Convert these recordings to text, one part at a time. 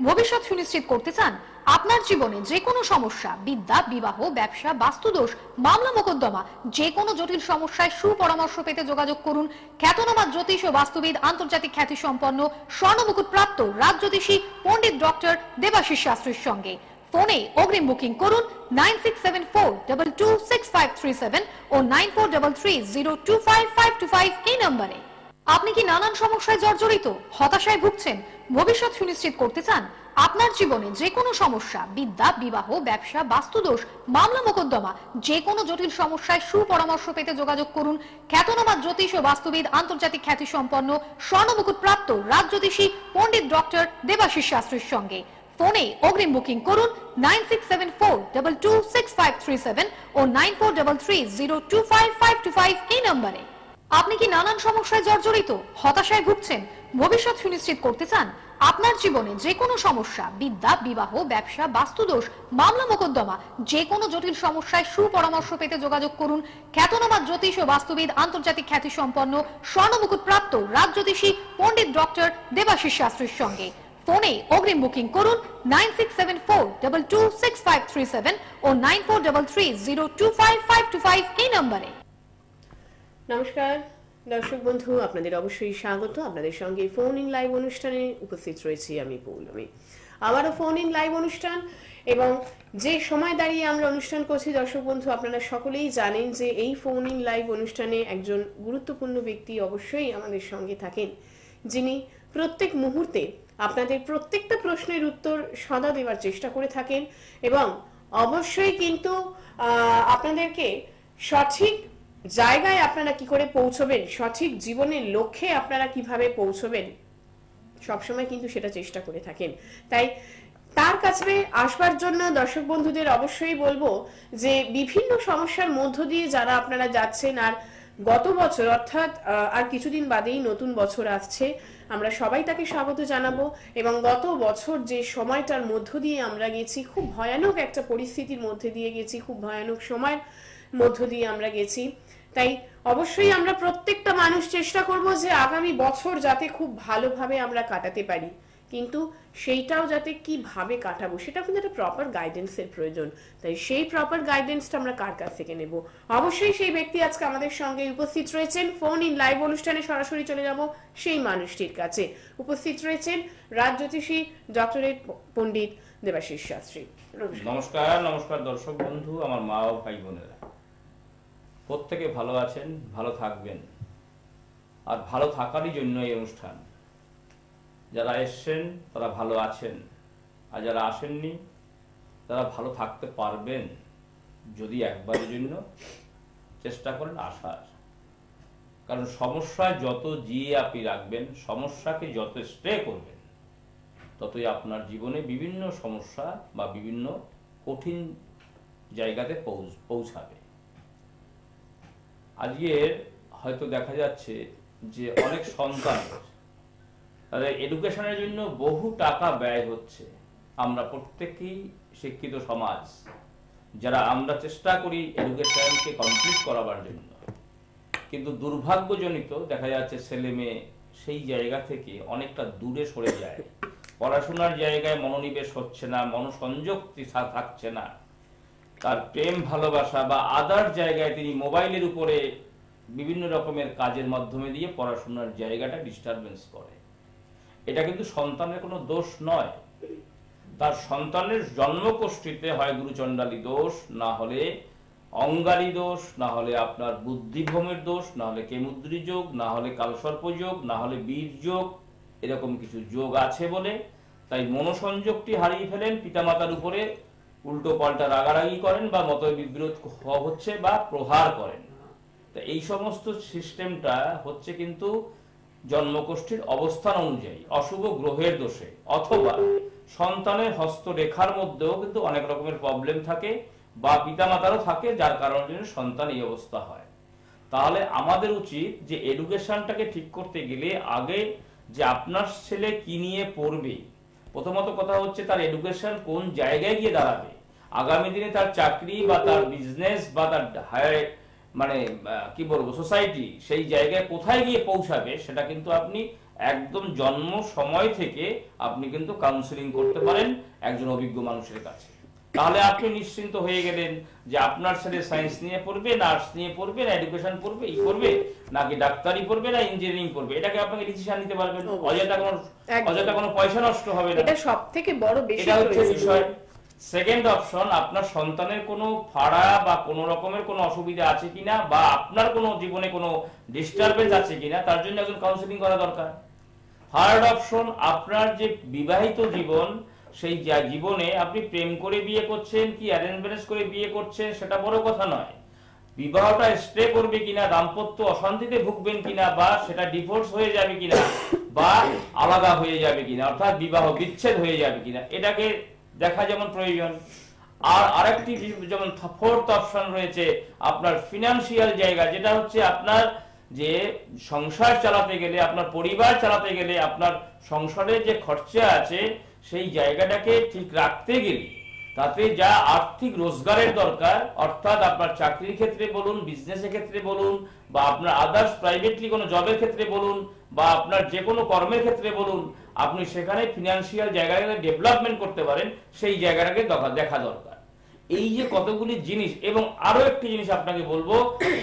ভবিষ্যৎ সুনিশ্চিত করতে চান? আপনার জীবনে যে কোনো সমস্যা, বিদ্যা, বিবাহ, ব্যবসা, বাস্তুদোষ, মামলা মোকদ্দমা, যে কোনো জটিল সমস্যায় সুপরামর্শ পেতে যোগাযোগ করুন খ্যাতনামা জ্যোতিষ ও বাস্তুবিদ, আন্তর্জাতিক খ্যাতি সম্পন্ন, স্বর্ণমুকুট প্রাপ্ত রাজজ্যোতিষী পণ্ডিত ডক্টর দেবাশিস শাস্ত্রীর সঙ্গে। ফোনে অগ্রিম বুকিং করুন 9674226537 ও 9433025525 এই নম্বরে। আপনি কি নানান সমস্যায় জর্জরিত, হতাশায় ভুগছেন? ভবিষ্যৎ সুনিশ্চিত করতে চান? আপনার জীবনে যে কোনো সমস্যা, বিদ্যা, বিবাহ, ব্যবসা, বাস্তুদোষ, মামলা মোকদ্দমা, যে কোনো জটিল সমস্যায় সুপরামর্শ পেতে যোগাযোগ করুন খ্যাতনামা জ্যোতিষ ও বাস্তুবিদ, আন্তর্জাতিক খ্যাতি সম্পন্ন, স্বর্ণমুকুট প্রাপ্ত রাজজ্যোতিষী পণ্ডিত ডক্টর দেবাশিস শাস্ত্রীর সঙ্গে। ফোনে অগ্রিম বুকিং করুন 9674226537 ও 9433025525 এই নম্বরে। আপনি কি নানান সমস্যায় জর্জরিত, হতাশায় ভুগছেন? ভবিষ্যৎ সুনিশ্চিত করতে চান? আপনার জীবনে যে কোনো সমস্যা, বিদ্যা, বিবাহ, ব্যবসা, বাস্তুদোষ, মামলা মোকদ্দমা, যে কোনো জটিল সমস্যায় সুপরামর্শ পেতে যোগাযোগ করুন খ্যাতনামা জ্যোতিষ ও বাস্তুবিদ, আন্তর্জাতিক খ্যাতি সম্পন্ন, স্বর্ণমুকুট প্রাপ্ত রাজজ্যোতিষী পণ্ডিত ডক্টর দেবাশিস শাস্ত্রীর সঙ্গে। ফোনে অগ্রিম বুকিং করুন 9674226537 ও 9433025525 এই নম্বরে। নমস্কার দর্শক বন্ধু, আপনাদের অবশ্যই স্বাগত। আপনাদের সঙ্গে ফোন ইন লাইভ অনুষ্ঠানে উপস্থিত রয়েছি আমি পৌলমী। আবারও ফোন ইন লাইভ অনুষ্ঠান, এবং যে সময় দাঁড়িয়ে আমরা অনুষ্ঠান করছি দর্শক বন্ধু, আপনারা সকলেই জানেন যে এই ফোন ইন লাইভ অনুষ্ঠানে একজন গুরুত্বপূর্ণ ব্যক্তি অবশ্যই আমাদের সঙ্গে থাকেন, যিনি প্রত্যেক মুহূর্তে আপনাদের প্রত্যেকটা প্রশ্নের উত্তর সদা দেওয়ার চেষ্টা করে থাকেন, এবং অবশ্যই কিন্তু আপনাদেরকে সঠিক জায়গায় আপনারা কি করে পৌঁছবেন, সঠিক জীবনের লক্ষ্যে আপনারা কিভাবে পৌঁছবেন, সবসময় কিন্তু সেটা চেষ্টা করে থাকেন। তাই তার কাছে আসবার জন্য দর্শক বন্ধুদের অবশ্যই বলবো যে বিভিন্ন সমস্যার মধ্য দিয়ে যারা আপনারা যাচ্ছেন, আর গত বছর অর্থাৎ আর কিছুদিন বাদেই নতুন বছর আসছে, আমরা সবাই তাকে স্বাগত জানাবো। এবং গত বছর যে সময়টার মধ্য দিয়ে আমরা গেছি, খুব ভয়ানক একটা পরিস্থিতির মধ্যে দিয়ে গেছি, খুব ভয়ানক সময়ের মধ্য দিয়ে আমরা গেছি। তাই অবশ্যই আমরা প্রত্যেকটা মানুষ চেষ্টা করব যে আগামী বছর যাতে খুব ভালোভাবে আমরা কাটাতে পারি, কিন্তু সেইটাও যাতে কিভাবে কাটাবো সেটা কিন্তু একটা প্রপার গাইডেন্সের প্রয়োজন। তাই সেই প্রপার গাইডেন্সটা আমরা কার কাছ থেকে নেব? অবশ্যই সেই ব্যক্তি আজকে আমাদের সঙ্গে উপস্থিত রয়েছেন। ফোন ইন লাইভ অনুষ্ঠানে সরাসরি চলে যাব সেই মানুষটির কাছে। উপস্থিত রয়েছেন রাজজ্যোতিষী ডক্টরেট পণ্ডিত দেবাশিস শাস্ত্রী। নমস্কার। নমস্কার দর্শক বন্ধু, আমার মা ও ভাই বোনেরা, প্রত্যেকে ভালো আছেন, ভালো থাকবেন, আর ভালো থাকারই জন্য এই অনুষ্ঠান। যারা এসছেন তারা ভালো আছেন, আর যারা আসেননি তারা ভালো থাকতে পারবেন যদি একবারের জন্য চেষ্টা করেন আসার। কারণ সমস্যায় যত জিয়ে আপনি রাখবেন, সমস্যাকে যত স্টে করবেন, ততই আপনার জীবনে বিভিন্ন সমস্যা বা বিভিন্ন কঠিন জায়গাতে পৌঁছাবে। আজকে হয়তো দেখা যাচ্ছে যে অনেক সন্তান তাদের এডুকেশনের জন্য বহু টাকা ব্যয় হচ্ছে। আমরা প্রত্যেকেই শিক্ষিত সমাজ, যারা আমরা চেষ্টা করি এডুকেশনকে কমপ্লিট করাবার জন্য, কিন্তু দুর্ভাগ্যজনিত দেখা যাচ্ছে ছেলে মেয়ে সেই জায়গা থেকে অনেকটা দূরে সরে যায়। পড়াশোনার জায়গায় মনোনিবেশ হচ্ছে না, মনোসংযোগ থাকছে না, তার প্রেম ভালোবাসা বা আদার জায়গায় তিনি মোবাইলের উপরে বিভিন্ন রকমের কাজের মাধ্যমে দিয়ে পড়াশোনার জায়গাটা ডিস্টারবেন্স করে। এটা কিন্তু সন্তানের কোনো দোষ নয়, তার সন্তানের জন্মকোষ্ঠীতে হয় গুরুচণ্ডালী দোষ, না হলে অঙ্গারী দোষ, না হলে আপনার বুদ্ধিভ্রমের দোষ, না হলে কেমুদ্রি যোগ, না হলে কালসর্প যোগ, না হলে বীর যোগ, এরকম কিছু যোগ আছে বলে তাই মনোসংযোগটি হারিয়ে ফেলেন, পিতামাতার উপরে উল্টো পাল্টা রাগারাগি করেন বা মত বিব্রত হচ্ছে বা প্রহার করেন। তা এই সমস্ত সিস্টেমটা হচ্ছে কিন্তু জন্মকোষ্ঠীর অবস্থান অনুযায়ী অশুভ গ্রহের দোষে, অথবা সন্তানের হস্তরেখার মধ্যেও কিন্তু অনেক রকমের প্রবলেম থাকে বা পিতামাতারও থাকে, যার কারণে সন্তান এই অবস্থা হয়। তাহলে আমাদের উচিত যে এডুকেশনটাকে ঠিক করতে গেলে আগে যে আপনার ছেলে কি নিয়ে পড়বে, প্রথমত কথা হচ্ছে তার এডুকেশন কোন জায়গায় গিয়ে দাঁড়াবে, আগামী দিনে তার চাকরি বা তার বিজনেস বা তার হায়ার কি বলবো সোসাইটি সেই জায়গায় কোথায় গিয়ে পৌঁছাবে, সেটা কিন্তু আপনি একদম জন্ম সময় থেকে আপনি কিন্তু কাউন্সিলিং করতে পারেন একজন অভিজ্ঞ মানুষের কাছে। তাহলে আপনি নিশ্চিন্ত হয়ে গেলেন যে আপনার ছেলে সায়েন্স নিয়ে পড়বে না আর্টস নিয়ে পড়বে না এডুকেশন পড়বে পড়বে নাকি ডাক্তারি পড়বে না ইঞ্জিনিয়ারিং পড়বে, এটাকে আপনাকে ডিসিশন নিতে পারবেন। অযথা কোনো পয়সা নষ্ট হবে না, এটা সবথেকে বড় বেশি এটা হচ্ছে বিষয়। সেকেন্ড অপশন, আপনার সন্তানের কোনো ফাড়া বা কোনো রকমের কোনো অসুবিধা আছে কিনা বা আপনার কোনো জীবনে কোনো ডিস্টারবেন্স আছে কিনা, তার জন্য একজন কাউন্সিলিং করা দরকার। থার্ড অপশন, আপনার যে বিবাহিত জীবন, সেই জীবনে আপনি প্রেম করে বিয়ে করছেন কি অ্যারেঞ্জ ম্যারেজ করে বিয়ে করছেন সেটা বড় কথা নয়, বিবাহটা স্টে করবে কিনা, দাম্পত্য অশান্তিতে ভুগবেন কিনা বা সেটা ডিভোর্স হয়ে যাবে কিনা বা আলাদা হয়ে যাবে কিনা, অর্থাৎ বিবাহ বিচ্ছেদ হয়ে যাবে কিনা, এটাকে দেখা যেমন প্রয়োজন। আর আরেকটি যেমন ফোর্থ অপশন রয়েছে আপনার ফিনান্সিয়াল জায়গা, যেটা হচ্ছে আপনার যে সংসার চালাতে গেলে, আপনার পরিবার চালাতে গেলে, আপনার সংসারের যে খরচা আছে সেই জায়গাটাকে ঠিক রাখতে গেলে তাতে যা আর্থিক রোজগারের দরকার, অর্থাৎ আপনার চাকরির ক্ষেত্রে বলুন, বিজনেসের ক্ষেত্রে বলুন বা আপনার আদার্স প্রাইভেটলি কোনো জবের ক্ষেত্রে বলুন বা আপনার যে কোনো কর্মের ক্ষেত্রে বলুন, আপনি সেখানে ফিনান্সিয়াল জায়গাটাকে ডেভেলপমেন্ট করতে পারেন, সেই জায়গাটাকে দেখা দরকার। এই যে কতগুলি জিনিস, এবং আরো একটি জিনিস আপনাকে বলবো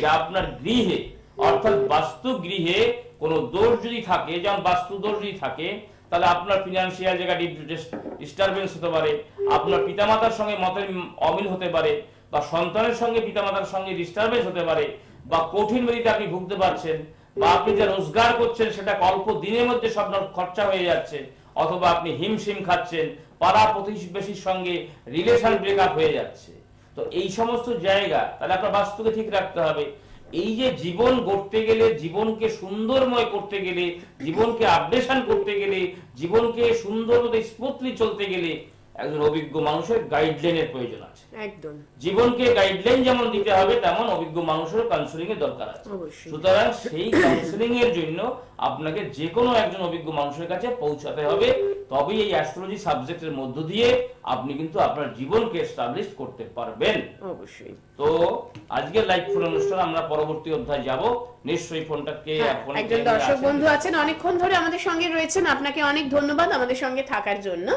যে আপনার গৃহে অর্থাৎ বাস্তু গৃহে কোনো দোষ যদি থাকে, যেমন বাস্তু দোষ যদি থাকে, তাহলে আপনার ফিনান্সিয়াল জায়গা ডিস্টারবেন্স হতে পারে, আপনার পিতামাতার সঙ্গে মতের অমিল হতে পারে বা সন্তানের সঙ্গে পিতামাতার সঙ্গে ডিস্টারবেন্স হতে পারে বা কঠিন ব্যাধিতে আপনি ভুগতে পারছেন বা আপনি যা রোজগার করছেন সেটা অল্প দিনের মধ্যে সব খরচা হয়ে যাচ্ছে, অথবা আপনি হিমশিম খাচ্ছেন, পাড়া প্রতিবেশীর সঙ্গে রিলেশন ব্রেকআপ হয়ে যাচ্ছে। তো এই সমস্ত জায়গা তাহলে আপনার বাস্তুকে ঠিক রাখতে হবে। এই যে জীবন গড়তে গেলে, জীবনকে সুন্দরময় করতে গেলে, জীবনকে আপডেশন করতে গেলে, জীবনকে সুন্দর মতো স্মুথলি চলতে গেলে একজন অভিজ্ঞ মানুষের গাইডলাইনের প্রয়োজন আছে। একদম জীবনকে গাইডলাইন যেমন দিতে হবে তেমন অভিজ্ঞ মানুষের কাউন্সিলিং এর দরকার আছে। সুতরাং সেই কাউন্সিলিং এর জন্য আপনাকে যে কোনো একজন অভিজ্ঞ মানুষের কাছে পৌঁছাতে হবে, তবেই এই অ্যাস্ট্রোলজি সাবজেক্টের মধ্য দিয়ে আপনি কিন্তু আপনার জীবনকে এস্টাবলিশ করতে পারবেন। অবশ্যই। তো আজকের লাইভ ফোন অনুষ্ঠান আমরা পরবর্তী অধ্যায় যাব। নিশ্চয়ই ফোনটাকে একজন দর্শক বন্ধু আছেন অনেকক্ষণ ধরে আমাদের সঙ্গে রয়েছেন, আপনাকে অনেক ধন্যবাদ আমাদের সঙ্গে থাকার জন্য।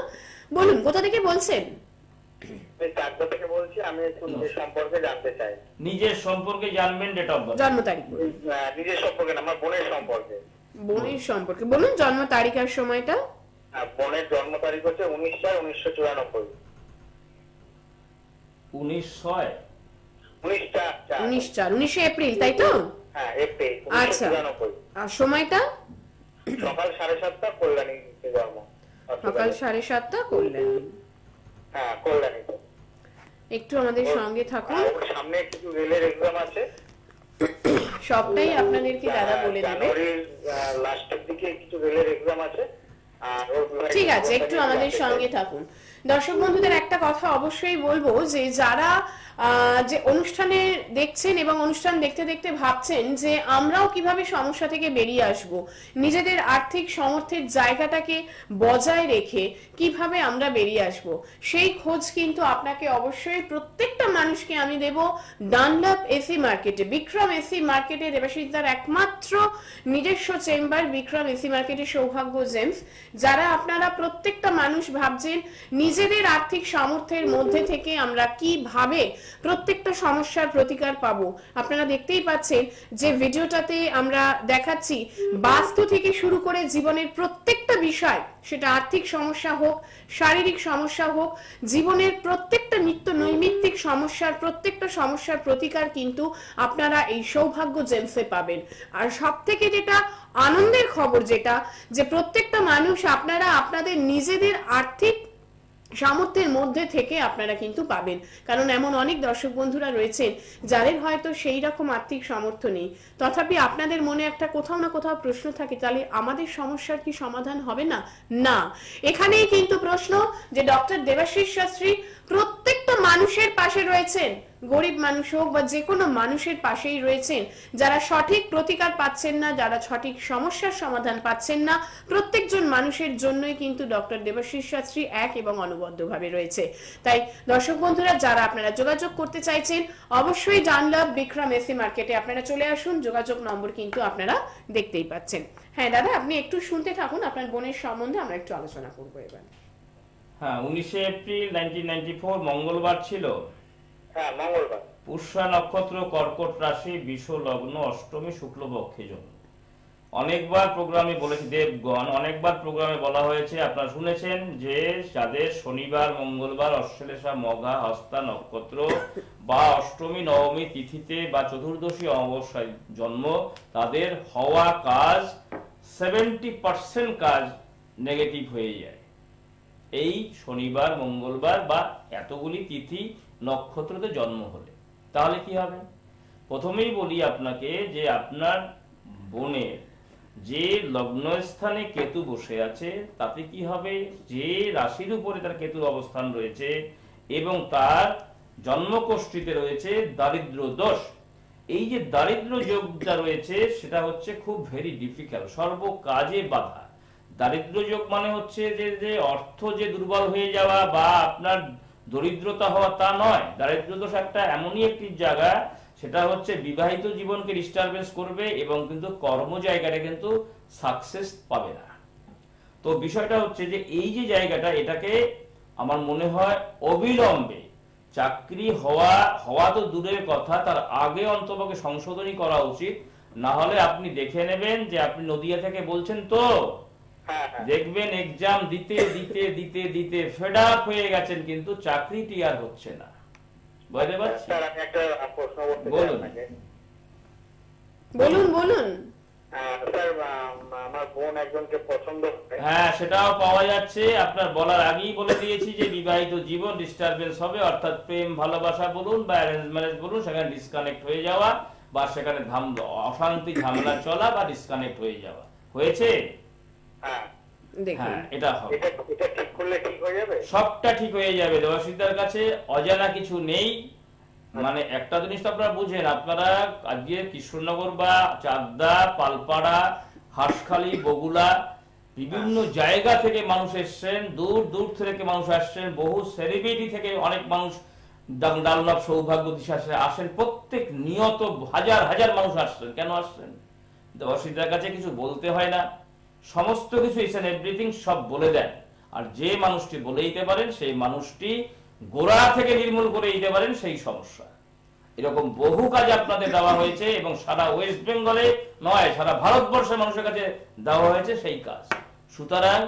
বলুন কোথা থেকে বলছেন? থেকে বলছি, আমি একটু নিজের সম্পর্কে জানতে চাই। নিজের সম্পর্কে জানবেন, ডেট অফ বার্থ, জন্ম তারিখ। নিজের সম্পর্কে না, আমার বোনের সম্পর্কে। বোনের সম্পর্কে বলুন, জন্ম তারিখ আর সময়টা। বোনের জন্ম তারিখ হচ্ছে 19/1994। 19 এপ্রিল, তাই তো? হ্যাঁ, এপ্রিল। আচ্ছা, আর সময়টা? সকাল 7:30 কল্যাণীতে জন্ম। সকাল 7:30 কল্যাণী। হ্যাঁ, কল্যাণীতে। একটু আমাদের সঙ্গে থাকুন, সামনে কিছু রেলের এক্সাম আছে, সবটাই আপনাদেরকে দাদা বলে দেবে। জানুয়ারির লাস্টের দিকে কিছু রেলের এক্সাম আছে। ঠিক আছে, একটু আমাদের সঙ্গে থাকুন। দর্শক বন্ধুদের একটা কথা অবশ্যই বলবো যে যারা যে অনুষ্ঠানে দেখছেন এবং অনুষ্ঠান দেখতে দেখতে ভাবছেন যে আমরাও কিভাবে সমস্যা থেকে বেরিয়ে আসব, নিজেদের আর্থিক সামর্থ্যের জায়গাটাকে বজায় রেখে কিভাবে আমরা বেরিয়ে আসব, সেই খোঁজ কিন্তু আপনাকে অবশ্যই প্রত্যেকটা মানুষকে আমি দেব ডানলপ এসি মার্কেটে, বিক্রম এসি মার্কেটে, দেবাশিসদার একমাত্র নিজস্ব চেম্বার বিক্রম এসি মার্কেটে সৌভাগ্য জেমস। যারা আপনারা প্রত্যেকটা মানুষ ভাবছেন নিজেদের আর্থিক সামর্থ্যের মধ্যে থেকে আমরা কিভাবে প্রত্যেকটা সমস্যার প্রতিকার পাবো, আপনারা দেখতেই পাচ্ছেন যে ভিডিওটাতে আমরা দেখাচ্ছি বাস্তু থেকে শুরু করে জীবনের প্রত্যেকটা বিষয়, সেটা আর্থিক সমস্যা হোক, শারীরিক সমস্যা হোক, জীবনের প্রত্যেকটা নিত্য নৈমিত্তিক সমস্যার প্রত্যেকটা সমস্যার প্রতিকার কিন্তু আপনারা এই সৌভাগ্য জেমসে পাবেন। আর সব থেকে যেটা আনন্দের খবর যেটা, যে প্রত্যেকটা মানুষ আপনারা আপনাদের নিজেদের আর্থিক সামর্থ্যের মধ্যে থেকে আপনারা কিন্তু পাবেন। কারণ এমন অনেক দর্শক বন্ধুরা রয়েছেন যাদের হয়তো সেই রকম আর্থিক সামর্থ্য নেই, তথাপি আপনাদের মনে একটা কোথাও না কোথাও প্রশ্ন থাকে, তাহলে আমাদের সমস্যার কি সমাধান হবে না? না, এখানেই কিন্তু প্রশ্ন যে ডক্টর দেবাশিস শাস্ত্রী প্রত্যেকটা মানুষের পাশে রয়েছেন, গরিব মানুষ হোক বা যে কোনো মানুষের পাশেই রয়েছেন, যারা সঠিক প্রতিকার পাচ্ছেন না, যারা সঠিক সমস্যার সমাধান পাচ্ছেন না, প্রত্যেকজন মানুষের জন্যই কিন্তু ডক্টর দেবাশিস শাস্ত্রী এক এবং অনবদ্যভাবে রয়েছে। তাই দর্শক বন্ধুরা, যারা আপনারা যোগাযোগ করতে চাইছেন, অবশ্যই ডানলভ বিক্রম এসি মার্কেটে আপনারা চলে আসুন। যোগাযোগ নম্বর কিন্তু আপনারা দেখতেই পাচ্ছেন। হ্যাঁ দাদা, আপনি একটু শুনতে থাকুন, আপনার বোনের সম্বন্ধে আমরা একটু আলোচনা করবো এবার। হ্যাঁ, 19 এপ্রিল 1994 মঙ্গলবার ছিল। হ্যাঁ, মঙ্গলবার। পুষ্যা নক্ষত্র, কর্কট রাশি, বিষ লগ্ন, অষ্টমী, শুক্লপক্ষে জন্ম। অনেকবার প্রোগ্রামে বলেছি দেবগণ, অনেকবার প্রোগ্রামে বলা হয়েছে, আপনারা শুনেছেন যে যাদের শনিবার, মঙ্গলবার, অশ্লেষা, মঘা, হস্তা নক্ষত্র বা অষ্টমী, নবমী তিথিতে বা চতুর্দশী অমাবস্যায় জন্ম, তাদের হওয়া কাজ 70% কাজ নেগেটিভ হয়ে যায় এই শনিবার, মঙ্গলবার বা এতগুলি তিথি নক্ষত্রতে জন্ম হলে। তাহলে কি হবে? প্রথমেই বলি আপনাকে যে আপনার বোনের যে লগ্নস্থানে কেতু বসে আছে তাতে কি হবে, যে রাশির উপরে তার কেতুর অবস্থান রয়েছে এবং তার জন্মকোষ্ঠীতে রয়েছে দারিদ্র দোষ। এই যে দারিদ্র যোগটা রয়েছে সেটা হচ্ছে খুব ভেরি ডিফিকাল্ট, সর্ব কাজে বাধা। দারিদ্র যোগ মানে হচ্ছে যে অর্থ যে দুর্বল হয়ে যাওয়া বা আপনার দরিদ্রতা হওয়া তা নয়। দারিদ্র দোষ একটা এমনই একটি জায়গা, সেটা হচ্ছে বিবাহিত জীবনকে ডিস্টারবেন্স করবে এবং কিন্তু কর্ম জায়গাটা কিন্তু সাকসেস পাবে না। তো বিষয়টা হচ্ছে যে এই যে জায়গাটা, এটাকে আমার মনে হয় অবিলম্বে চাকরি হওয়া তো দূরের কথা, তার আগে অন্তপক্ষে সংশোধনী করা উচিত। না হলে আপনি দেখে নেবেন যে আপনি নদিয়া থেকে বলছেন তো, দেখবেন এক্সাম দিতে দিতে দিতে দিতে ফেড আপ হয়ে গেছেন কিন্তু চাকরিটি আর হচ্ছে না। বুঝতে পারছি? স্যার, আমি একটা প্রশ্ন করতে চাই বলুন। আপনাকে। বলুন বলুন। স্যার, আমার বোন একজনকে পছন্দ করে। হ্যাঁ, সেটাও পাওয়া যাচ্ছে। আপনার বলার আগেই বলে দিয়েছি যে বিবাহিত জীবন ডিস্টারবেন্স হবে, অর্থাৎ প্রেম ভালোবাসা বলুন বা অ্যারেঞ্জ ম্যারেজ বলুন, সেখানে ডিসকানেক্ট হয়ে যাওয়া বা সেখানে অশান্তি ঝামেলা চলা বা ডিসকানেক্ট হয়ে যাওয়া হয়েছে। হ্যাঁ, দেখুন এটা হবে, এটা ঠিক করলে ঠিক হয়ে যাবে। সবটা ঠিক হয়ে যাবে। দেবাশিসদার কাছে অজানা কিছু নেই। মানে একটা জিনিস তো আপনারা বুঝেন, আপনারা আজকে কৃষ্ণনগর বা চাকদা, পালপাড়া, হাঁসখালি, বগুলা বিভিন্ন জায়গা থেকে মানুষ এসছেন, দূর দূর থেকে মানুষ আসছেন, বহু সেলিব্রিটি থেকে অনেক মানুষ ডানলভ সৌভাগ্য দিশা আসেন, প্রত্যেক নিয়ত হাজার হাজার মানুষ আসছেন। কেন আসছেন? দেবাশিসদার কাছে কিছু বলতে হয় না, সমস্ত কিছু ইস এন্ড এভরিথিং সব বলে দেন। আর যে মানুষটি বলে দিতে পারেন সেই মানুষটি গোড়া থেকে নির্মূল করে দিতে পারেন সেই সমস্যা। এরকম বহু কাজ আপনাদের দেওয়া হয়েছে এবং সারা ওয়েস্ট বেঙ্গলে নয়, সারা ভারতবর্ষের মানুষের কাছে দেওয়া হয়েছে সেই কাজ। সুতরাং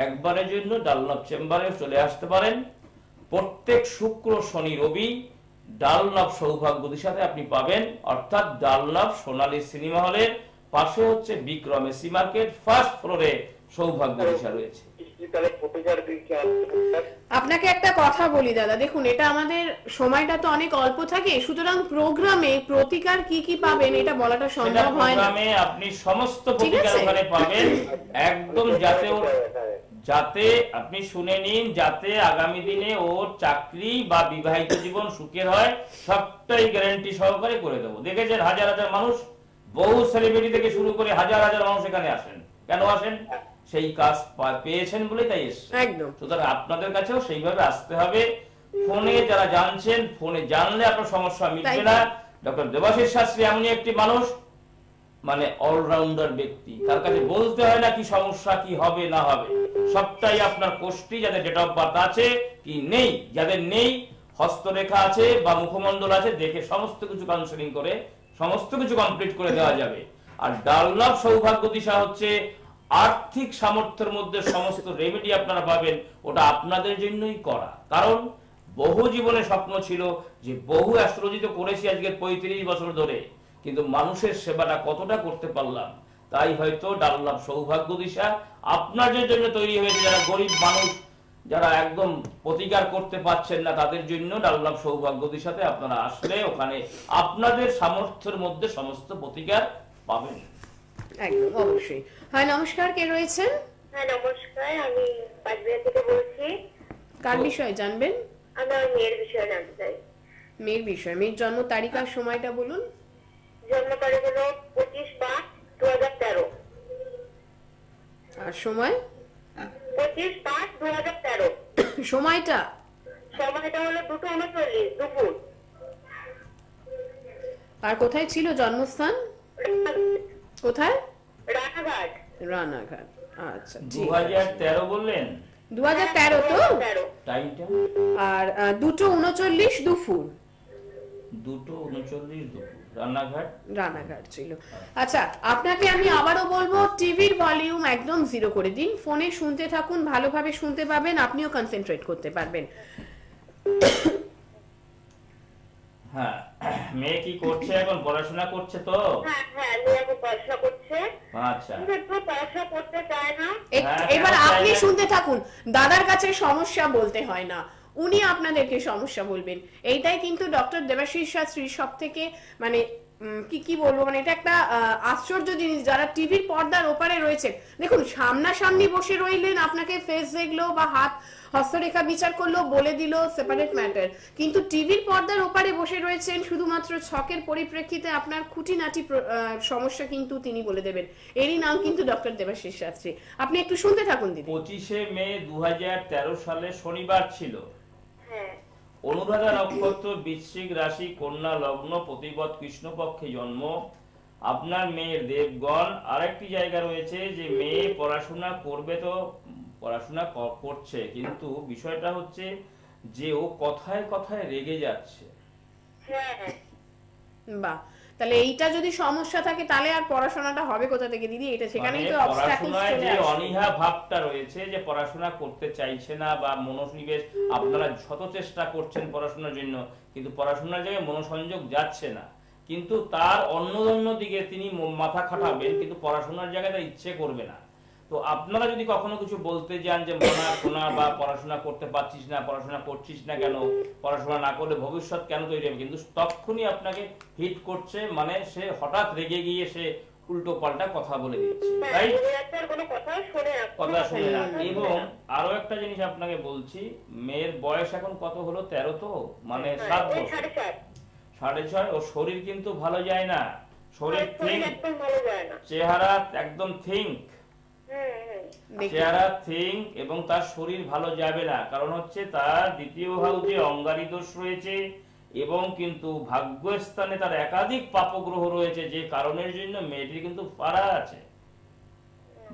একবারের জন্য ডানলভ চেম্বারে চলে আসতে পারেন। প্রত্যেক শুক্র, শনি, রবি ডানলভ সৌভাগ্য দিশাতে আপনি পাবেন, অর্থাৎ ডানলভ সোনালী সিনেমা হলের পাশে হচ্ছে বিক্রম এসি মার্কেট, ফার্স্ট ফ্লোরে সৌভাগ্য দিশা রয়েছে। আপনাকে একটা কথা বলি দাদা, দেখুন এটা আমাদের সময়টা তো অনেক অল্প থাকে, সুতরাং প্রোগ্রামে প্রতিকার কি কি পাবেন এটা বলাটা সম্ভব হয় না। প্রোগ্রামে আপনি সমস্ত প্রতিকার ওখানে পাবেন, একদম যাতে আপনি শুনে নিন, যাতে আগামী দিনে ওর চাকরি বা বিবাহিত জীবন সুখের হয়, সবটাই গ্যারান্টি সহকারে করে দেবো। দেখেছেন হাজার হাজার মানুষ, বহু সেলিব্রিটি থেকে শুরু করে হাজার হাজার মানুষ এখানে আসেন। কেন আসেন? সেই কাজ পেয়েছেন বলে তাই এসেছেন। একদম। সুতরাং আপনাদের কাছেও সেইভাবে আসতে হবে। ফোনে যারা জানছেন, ফোনে জানলে আপনার সমস্যা মিটবে না। ডক্টর দেবাশিস শাস্ত্রী এমনই একটি মানুষ, মানে অলরাউন্ডার ব্যক্তি, তার কাছে বলতে হয় না কি সমস্যা, কি হবে না হবে, সবটাই আপনার কোষ্ঠী, যাদের ডেট অফ বার্থ আছে কি নেই, যাদের নেই হস্তরেখা আছে বা মুখমণ্ডল আছে, দেখে সমস্ত কিছু কাউন্সেলিং করে সমস্ত কিছু কমপ্লিট করে দেওয়া যাবে। আর ডানলভ সৌভাগ্য দিশা হচ্ছে আর্থিক সামর্থ্যের মধ্যে সমস্ত রেমেডি আপনারা পাবেন, ওটা আপনাদের জন্যই করা। কারণ বহু জীবনে স্বপ্ন ছিল যে বহু অ্যাস্ট্রোলজি তো করেছি আজকে 35 বছর ধরে, কিন্তু মানুষের সেবাটা কতটা করতে পারলাম, তাই হয়তো ডানলভ সৌভাগ্য দিশা আপনাদের জন্য তৈরি হয়েছে। যারা গরিব মানুষ, যারা একদম প্রতিকার করতে পারছেন না, তাদের জন্য ডানলভ সৌভাগ্য দিশাতে আপনারা আসলে ওখানে আপনাদের সামর্থ্যের মধ্যে সমস্ত প্রতিকার পাবেন। একদম অবশ্যই। হ্যাঁ নমস্কার, কে রয়েছেন? হ্যাঁ নমস্কার, আমি পাঁচবিড়া থেকে বলছি। কার বিষয়ে জানবেন? আমার মেয়ের বিষয়ে জানতে চাই। মেয়ের বিষয়, মেয়ের জন্ম তারিখ আর সময়টা বলুন। জন্ম তারিখ হলো 25/5/2013। আর সময়? 25/5/2013। সময়টা? সময়টা হলো 2:39 দুপুর। আর কোথায় ছিল জন্মস্থান? কোথায়? রানাঘাট। রানাঘাট। আচ্ছা, 2013 বললেন? 2013 তো? 2013। টাইমটা? আর 2:39 দুপুর। 2:39 দুপুর, রান্নাঘাট। রানাঘাট ছিল। আচ্ছা, আপনাকে আমি আবারও বলবো টিভির ভলিউম একদম 0 করে দিন, ফোনে শুনতে থাকুন, ভালোভাবে শুনতে পাবেন, আপনিও কনসেন্ট্রেট করতে পারবেন। হ্যাঁ, মেয়ে কি করছে এখন? পড়াশোনা করছে তো? হ্যাঁ হ্যাঁ, মেয়ে এখন পড়াশোনা করছে। আচ্ছা, কিন্তু পড়াশোনা করতে চায় না। এবার হ্যাঁ, আপনি হ্যাঁ। শুনতে থাকুন, দাদার কাছে সমস্যা বলতে হয় না, উনি আপনাদেরকে সমস্যা বলবেন। এইটাই কিন্তু ডক্টর দেবাশিস শাস্ত্রী সব থেকে মানে কি বলবো, মানে এটা একটা আশ্চর্য জিনিস। যারা টিভির পর্দার ওপারে রয়েছে, দেখুন সামনাসামনি বসে রইলেন, আপনাকে ফেস দেখলো বা হাত হস্তরেখা বিচার করলো, বলে দিল, সেপারেট ম্যাটার। কিন্তু টিভির পর্দার ওপারে বসে রয়েছেন, শুধুমাত্র ছকের পরিপ্রেক্ষিতে আপনার খুঁটিনাটি সমস্যা কিন্তু তিনি বলে দেবেন। এরই নাম কিন্তু ডক্টর দেবাশিস শাস্ত্রী। আপনি একটু শুনতে থাকুন দিদি। 25শে মে 2013 সালে শনিবার ছিল। হ্যাঁ। অনুরাধা নক্ষত্র, বৃশ্চিক রাশি, কন্যা লগ্ন, প্রতিপদ কৃষ্ণপক্ষে জন্ম। আপনার মেয়ের দেবগণ। আরেকটি জায়গা রয়েছে যে মেয়ে পড়াশোনা করবে, তো পড়াশোনা করছে, কিন্তু বিষয়টা হচ্ছে যে ও কথায় কথায় রেগে যাচ্ছে। হ্যাঁ। বাহ, তাহলে এইটা যদি সমস্যা থাকে তাহলে আর পড়াশোনাটা হবে কোথা থেকে দিদি? এটা সেখানেই মানে তো অবস্ট্যাকলস পড়াশোনায় চলে যে আসে। অনীহা ভাবটা রয়েছে, যে পড়াশোনা করতে চাইছে না বা মনোনিবেশ, আপনারা শত চেষ্টা করছেন পড়াশোনার জন্য, কিন্তু পড়াশোনার জায়গায় মনোসংযোগ যাচ্ছে না। কিন্তু তার অন্য দিকে তিনি মাথা খাটাবেন, কিন্তু পড়াশোনার জায়গায় তার ইচ্ছে করবে না। তো আপনারা যদি কখনো কিছু বলতে যান যে মনা শোনা বা পড়াশোনা করতে পারছিস না, পড়াশোনা করছিস না কেন, পড়াশোনা না করলে ভবিষ্যৎ কেন তৈরি হবে, কিন্তু তখনই আপনাকে হিট করছে, মানে সে হঠাৎ রেগে গিয়ে সে উল্টো পাল্টা কথা বলে দিচ্ছে, তাই কোনো কথা শোনে না। কথা শুনে না। এবং আরো একটা জিনিস আপনাকে বলছি, মেয়ের বয়স এখন কত হলো? 13 তো, মানে 7 বছর, 6.5। ও শরীর কিন্তু ভালো যায় না, শরীর থিঙ্ক, একদম ভালো যায় না। চেহারা একদম থিঙ্ক, চেহারা থিঙ্ক, এবং তার শরীর ভালো যাবে না। কারণ হচ্ছে তার দ্বিতীয় হাউসে অঙ্গারী দোষ রয়েছে, এবং কিন্তু ভাগ্যস্থানে তার একাধিক পাপগ্রহ রয়েছে, যে কারণের জন্য মেয়েটির কিন্তু ফাড়া আছে।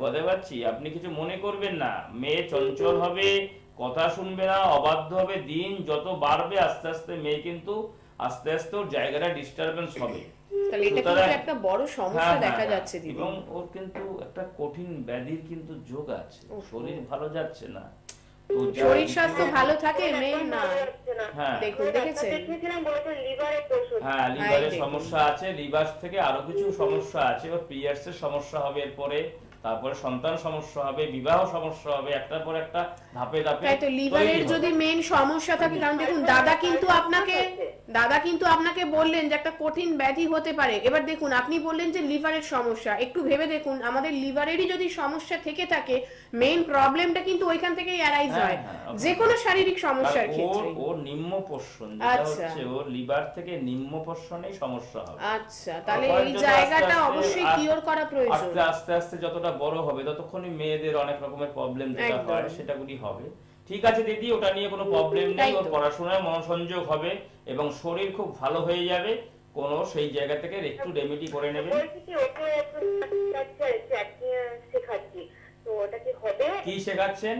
বলতে পারছি, আপনি কিছু মনে করবেন না। মেয়ে চঞ্চল হবে, কথা শুনবে না, অবাধ্য হবে। দিন যত বাড়বে আস্তে আস্তে মেয়ে কিন্তু আস্তে আস্তে ওর জায়গাটা ডিস্টারবেন্স হবে। তাহলে এটা কিন্তু একটা বড় সমস্যা দেখা যাচ্ছে দিদি। এবং ওর কিন্তু একটা কঠিন ব্যাধির কিন্তু যোগ আছে, শরীর ভালো যাচ্ছে না। তো শরীর স্বাস্থ্য ভালো থাকে মেয়ের না? হ্যাঁ, দেখুন, দেখেছেন? হ্যাঁ, লিভারের সমস্যা আছে, লিভার থেকে আরো কিছু সমস্যা আছে। ওর পিরিয়ডসের সমস্যা হবে এরপরে, তারপরে সন্তান সমস্যা হবে, বিবাহ সমস্যা হবে, একটার পর একটা ধাপে ধাপে। তাই তো, লিভারের যদি মেইন সমস্যা থাকে, কারণ দেখুন দাদা কিন্তু আপনাকে বললেন যে একটা কঠিন ব্যাধি হতে পারে। এবার দেখুন, আপনি বললেন যে লিভারের সমস্যা, একটু ভেবে দেখুন, আমাদের লিভারেরই যদি সমস্যা থেকে থাকে, মেইন প্রবলেমটা কিন্তু ওইখান থেকেই অ্যারাইজ হয়, যে কোনো শারীরিক সমস্যার ক্ষেত্রে। ওর নিম্ন পোষণ যেটা হচ্ছে, ওর লিভার থেকে নিম্ন পোষণেই সমস্যা হবে। আচ্ছা, তাহলে এই জায়গাটা অবশ্যই কিওর করা প্রয়োজন। আস্তে আস্তে যতটা বড় হবে ততক্ষণই মেয়েদের অনেক রকমের প্রবলেম যেটা হয় সেটাগুলি হবে। ঠিক আছে দিদি, ওটা নিয়ে কোনো প্রবলেম নেই। ওর পড়াশোনায় মনোসংযোগ হবে এবং শরীর খুব ভালো হয়ে যাবে। কোনো সেই জায়গা থেকে একটু রেমেডি করে নেবেন। কি শেখাচ্ছেন?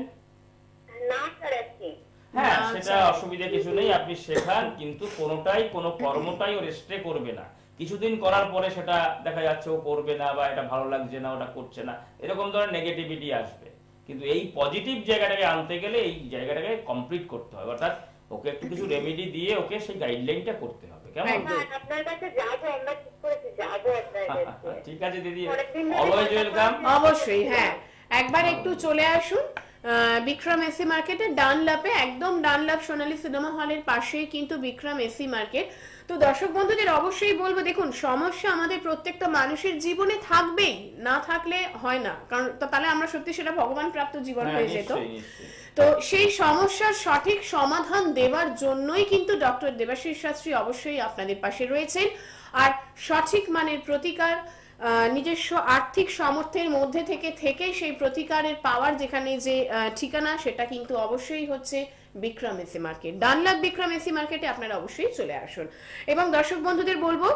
হ্যাঁ, সেটা অসুবিধা কিছু নেই, আপনি শেখান, কিন্তু কোনোটাই কোনো কর্মটাই ও রেস্টে করবে না। কিছুদিন করার পরে সেটা দেখা যাচ্ছে ও করবে না, বা এটা ভালো লাগছে না, ওটা করছে না, এরকম ধরনের নেগেটিভিটি আসবে। কিন্তু এই পজিটিভ জায়গাটাকে আনতে গেলে এই জায়গাটাকে কমপ্লিট করতে হবে, অর্থাৎ ওকে একটু কিছু রেমেডি দিয়ে ওকে সেই গাইডলাইনটা করতে হবে। কেমন? ঠিক আছে দিদি, অলওয়েজ ওয়েলকাম। অবশ্যই, হ্যাঁ, একবার একটু চলে আসুন বিক্রম এসি মার্কেটে, ডানলাপে, একদম ডানলাপ সোনালী সিনেমা হলের পাশেই কিন্তু বিক্রম এসি মার্কেট। তো দর্শক বন্ধুদের অবশ্যই বলবো, দেখুন সমস্যা আমাদের প্রত্যেকটা মানুষের জীবনে থাকবেই, না থাকলে হয় না, কারণ তাহলে আমরা সত্যি সেটা ভগবান প্রাপ্ত জীবন হয়ে যেত। তো সেই সমস্যার সঠিক সমাধান দেওয়ার জন্যই কিন্তু ডক্টর দেবাশিস শাস্ত্রী অবশ্যই আপনাদের পাশে রয়েছেন। আর সঠিক মানের প্রতিকার, নিজস্ব আর্থিক সামর্থ্যের মধ্যে থেকে সেই প্রতিকারের পাওয়ার যেখানে যে ঠিকানা, সেটা কিন্তু অবশ্যই হচ্ছে Vikram AC market. Dunlop Vikram AC মার্কেটে আপনারা অবশ্যই চলে আসুন। এবং দর্শক বন্ধুদের বলবো,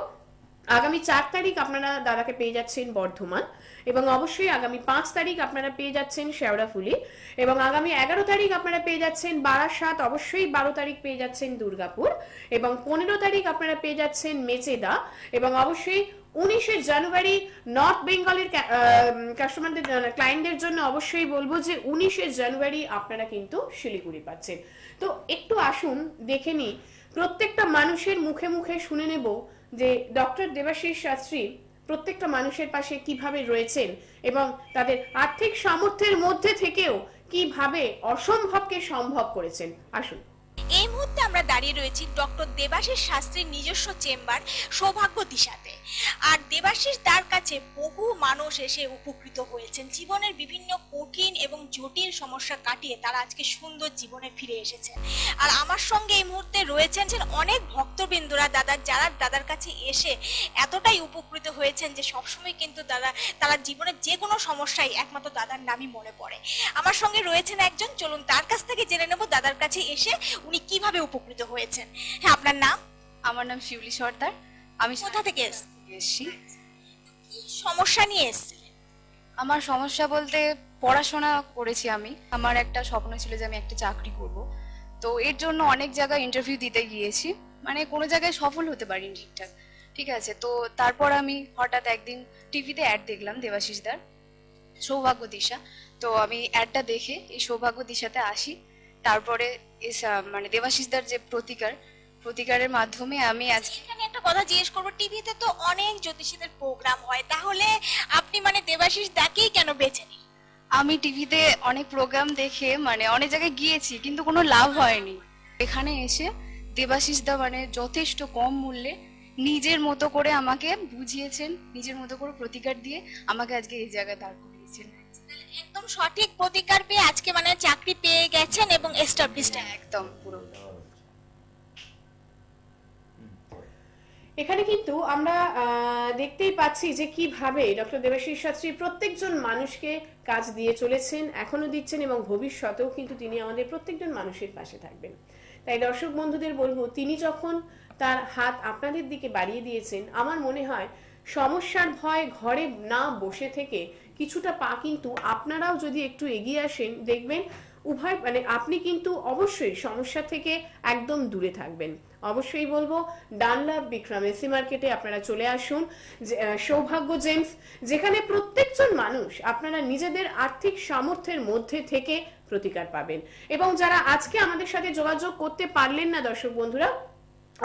আগামী 4 তারিখ আপনারা দাদাকে পেয়ে যাচ্ছেন বর্ধমান, এবং অবশ্যই আগামী 5 তারিখ আপনারা পেয়ে যাচ্ছেন শেওড়াফুলি, এবং আগামী 11 তারিখ আপনারা পেয়ে যাচ্ছেন বারাসাত, অবশ্যই 12 তারিখ পেয়ে যাচ্ছেন দুর্গাপুর, এবং 15 তারিখ আপনারা পেয়ে যাচ্ছেন মেচেদা, এবং অবশ্যই 19শে জানুয়ারি নর্থ বেঙ্গলের কাস্টমারদের ক্লায়েন্টদের জন্য অবশ্যই বলবো যে 19শে জানুয়ারি আপনারা কিন্তু শিলিগুড়ি পাচ্ছেন। তো একটু আসুন দেখে নিই, প্রত্যেকটা মানুষের মুখে মুখে শুনে নেব যে ডক্টর দেবাশিস শাস্ত্রী প্রত্যেকটা মানুষের পাশে কিভাবে রয়েছেন এবং তাদের আর্থিক সামর্থ্যের মধ্যে থেকেও কিভাবে অসম্ভবকে সম্ভব করেছেন। আসুন। এই মুহূর্তে আমরা দাঁড়িয়ে রয়েছি ডক্টর দেবাশিস শাস্ত্রীর নিজস্ব চেম্বার সৌভাগ্য দিশাতে। আর দেবাশিস দার কাছে বহু মানুষ এসে উপকৃত হয়েছেন, জীবনের বিভিন্ন কঠিন এবং জটিল সমস্যা কাটিয়ে তারা আজকে সুন্দর জীবনে ফিরে এসেছেন। আর আমার সঙ্গে এই মুহূর্তে রয়েছেন অনেক ভক্তবৃন্দরা যারা দাদার কাছে এসে এতটাই উপকৃত হয়েছেন যে সবসময় কিন্তু তারা জীবনের যে কোনো সমস্যায় একমাত্র দাদার নামই মনে পড়ে। আমার সঙ্গে রয়েছেন একজন, চলুন তার কাছ থেকে জেনে নেব দাদার কাছে এসে উনি কিভাবে উপকৃত হয়েছেন। হ্যাঁ, আপনার নাম? আমার নাম শিউলি সর্দার। আমি কোথা থেকে এসেছি? কি সমস্যা নিয়ে এসেছিলেন? আমার সমস্যা বলতে পড়াশোনা করেছি আমি, আমার একটা স্বপ্ন ছিল যে আমি একটা চাকরি করব। তো এর জন্য অনেক জায়গায় ইন্টারভিউ দিতে গিয়েছি, মানে কোনো জায়গায় সফল হতে পারিনি ঠিকঠাক। ঠিক আছে, তো তারপর আমি হঠাৎ একদিন টিভিতে অ্যাড দেখলাম দেবাশিস দার, সৌভাগ্য দিশা। তো আমি অ্যাডটা দেখে এই সৌভাগ্য দিশাতে আসি। তারপরে মানে দেবাশিস দার যে প্রতিকারের মাধ্যমে আমি আজকে এখানে একটা কথা জিজ্ঞেস করবো, টিভিতে তো অনেক জ্যোতিষীদের প্রোগ্রাম হয়, তাহলে আপনি মানে দেবাশিস দাকেই কেন বেছে নিন? আমি টিভিতে অনেক প্রোগ্রাম দেখে মানে অনেক জায়গায় গিয়েছি, কিন্তু কোনো লাভ হয়নি। এখানে এসে দেবাশিস দা মানে যথেষ্ট কম মূল্যে নিজের মতো করে আমাকে বুঝিয়েছেন, নিজের মতো করে প্রতিকার দিয়ে আমাকে আজকে এই জায়গায় দাঁড় করিয়েছেন। একদম সঠিক প্রতিকার পেয়ে আজকে মানে চাকরি পেয়ে গেছেন এবং এস্টাবলিশড। একদম পুরো। এখানে কিন্তু আমরা দেখতেই পাচ্ছি যে কিভাবে ডক্টর দেবাশিস শাস্ত্রী প্রত্যেকজন মানুষকে কাজ দিয়ে চলেছেন, এখনো দিচ্ছেন, এবং ভবিষ্যতেও কিন্তু তিনি আমাদের প্রত্যেকজন মানুষের পাশে থাকবেন। তাই দর্শক বন্ধুদের বলবো, তিনি যখন তার হাত আপনাদের দিকে বাড়িয়ে দিয়েছেন, আমার মনে হয় সমস্যার ভয় ঘরে না বসে থেকে কিছুটা পা কিন্তু আপনারাও যদি একটু এগিয়ে আসেন, দেখবেন উভয় মানে আপনি কিন্তু অবশ্যই সমস্যা থেকে একদম দূরে থাকবেন। অবশ্যই বলবো ডানলাভ বিক্রম এসি মার্কেটে আপনারা চলে আসুন, সৌভাগ্য জেমস, যেখানে প্রত্যেকজন মানুষ আপনারা নিজেদের আর্থিক সামর্থ্যের মধ্যে থেকে প্রতিকার পাবেন। এবং যারা আজকে আমাদের সাথে যোগাযোগ করতে পারলেন না দর্শক বন্ধুরা,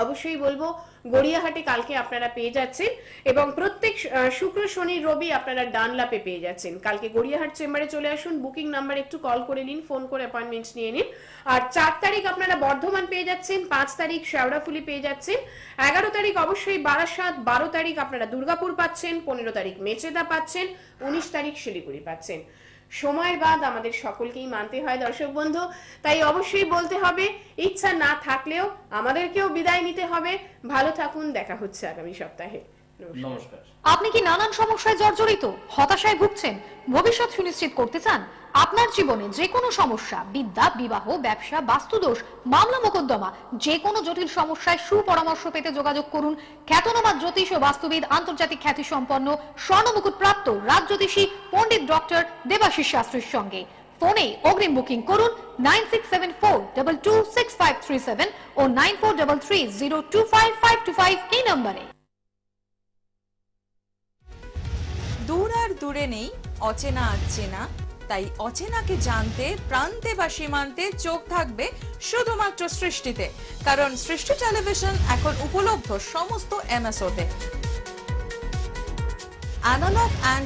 অবশ্যই বলবো গড়িয়াহাটে কালকে আপনারা পেয়ে যাচ্ছেন, এবং প্রত্যেক শুক্র শনি রবি আপনারা ডানলাপে পেয়ে যাচ্ছেন। কালকে গড়িয়াহাট চেম্বারে চলে আসুন, বুকিং নাম্বার একটু কল করে নিন, ফোন করে অ্যাপয়েন্টমেন্ট নিয়ে নিন। আর 4 তারিখ আপনারা বর্ধমান পেয়ে যাচ্ছেন, 5 তারিখ শেওড়াফুলি পেয়ে যাচ্ছেন, 11 তারিখ অবশ্যই বারাসাত, 12 তারিখ আপনারা দুর্গাপুর পাচ্ছেন, 15 তারিখ মেচেদা পাচ্ছেন, 19 তারিখ শিলিগুড়ি পাচ্ছেন। সময়ের বাদ আমাদের সকলকেই মানতে হয় দর্শক বন্ধু, তাই অবশ্যই বলতে হবে, ইচ্ছা না থাকলেও আমাদেরকেও বিদায় নিতে হবে। ভালো থাকুন, দেখা হচ্ছে আগামী সপ্তাহে। নমস্কার। আপনি কি নানান সমস্যায় জর্জরিত, হতাশায় ভুগছেন, ভবিষ্যৎ সুনিশ্চিত করতে চান? আপনার জীবনে যে কোনো সমস্যা, বিদ্যা, বিবাহ, ব্যবসা, বাস্তুদোষ, মামলা মোকদ্দমা, যে কোনো জটিল সমস্যায় সুপরামর্শ পেতে যোগাযোগ করুন খ্যাতনামা জ্যোতিষ ও বাস্তুবিদ, আন্তর্জাতিক খ্যাতি সম্পন্ন, স্বর্ণমুকুট প্রাপ্ত রাজজ্যোতিষী পণ্ডিত ডক্টর দেবাশিস শাস্ত্রীর সঙ্গে। ফোনে অগ্রিম বুকিং করুন 9674226537 ও 9433025525 এই নম্বরে। দূর আর দূরে নেই অচেনা আচেনা, তাই অচেনাকে জানতে প্রান্তে বা সীমান্তে চোখ থাকবে শুধুমাত্র সৃষ্টিতে, কারণ সৃষ্টি টেলিভিশন এখন উপলব্ধ সমস্ত এমএসওতে। Analogue and